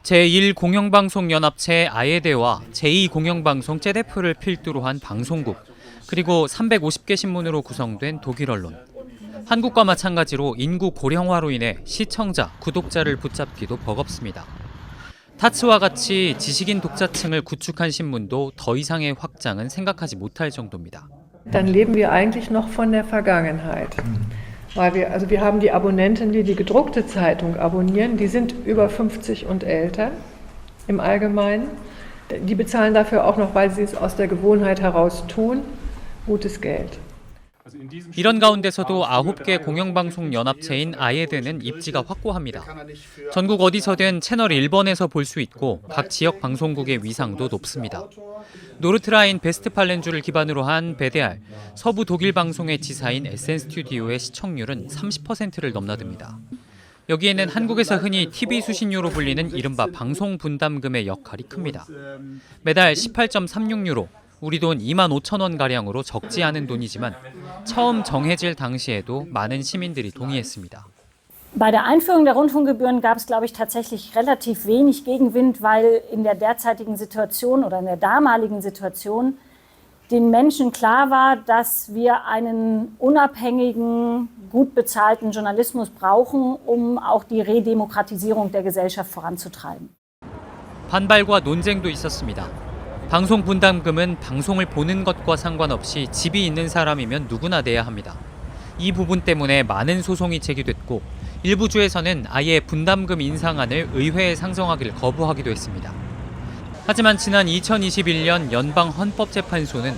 제1공영방송연합체 아예데와 제2공영방송 제데프를 필두로 한 방송국, 그리고 350개 신문으로 구성된 독일 언론. 한국과 마찬가지로 인구 고령화로 인해 시청자, 구독자를 붙잡기도 버겁습니다. 타츠와 같이 지식인 독자층을 구축한 신문도 더 이상의 확장은 생각하지 못할 정도입니다. Dann leben wir eigentlich noch von der Vergangenheit. Weil wir haben die Abonnenten, die die gedruckte Zeitung abonnieren, die sind über 50 und älter im Allgemeinen. Die bezahlen dafür auch noch, weil sie es aus der Gewohnheit heraus tun, gutes Geld. 이런 가운데서도 9개 공영방송 연합체인 아예드는 입지가 확고합니다. 전국 어디서든 채널 1번에서 볼 수 있고 각 지역 방송국의 위상도 높습니다. 노르트라인 베스트팔렌주를 기반으로 한 베데알, 서부 독일 방송의 지사인 에센 스튜디오의 시청률은 30%를 넘나듭니다. 여기에는 한국에서 흔히 TV 수신료로 불리는 이른바 방송 분담금의 역할이 큽니다. 매달 18.36유로, 우리 돈 25,000원가량으로 적지 않은 돈이지만 처음 정해질 당시에도 많은 시민들이 동의했습니다. Bei der Einführung der Rundfunkgebühren gab es, glaube ich, tatsächlich relativ wenig Gegenwind, weil in der derzeitigen Situation oder in der damaligen Situation den Menschen klar war, dass wir einen unabhängigen, gut bezahlten Journalismus brauchen, um auch die Redemokratisierung der Gesellschaft voranzutreiben. 반발과 논쟁도 있었습니다. 방송 분담금은 방송을 보는 것과 상관없이 집이 있는 사람이면 누구나 내야 합니다. 이 부분 때문에 많은 소송이 제기됐고 일부 주에서는 아예 분담금 인상안을 의회에 상정하기를 거부하기도 했습니다. 하지만 지난 2021년 연방헌법재판소는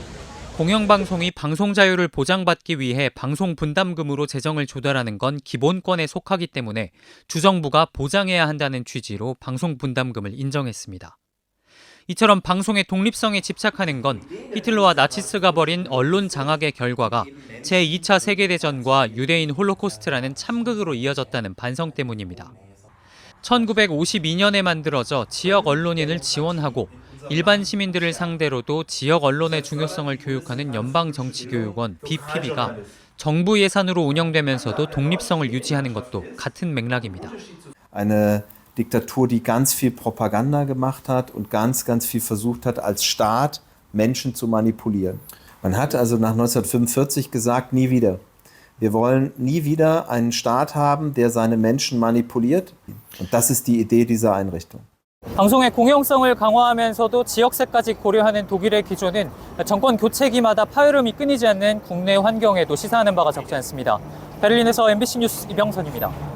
공영방송이 방송 자유를 보장받기 위해 방송 분담금으로 재정을 조달하는 건 기본권에 속하기 때문에 주정부가 보장해야 한다는 취지로 방송 분담금을 인정했습니다. 이처럼 방송의 독립성에 집착하는 건 히틀러와 나치스가 벌인 언론 장악의 결과가 제2차 세계대전과 유대인 홀로코스트라는 참극으로 이어졌다는 반성 때문입니다. 1952년에 만들어져 지역 언론인을 지원하고 일반 시민들을 상대로도 지역 언론의 중요성을 교육하는 연방정치교육원 BPB가 정부 예산으로 운영되면서도 독립성을 유지하는 것도 같은 맥락입니다. Diktatur, die ganz viel Propaganda gemacht hat und ganz viel versucht hat, als Staat Menschen zu manipulieren. Man hat also nach 1945 gesagt, nie wieder. Wir wollen nie wieder einen Staat haben, der seine Menschen manipuliert. Und das ist die Idee dieser Einrichtung. 방송의 공영성을 강화하면서도 지역세까지 고려하는 독일의 기조는 정권 교체기마다 파열음이 끊이지 않는 국내 환경에도 시사하는 바가 적지 않습니다. 베를린에서 MBC 뉴스 이병선입니다.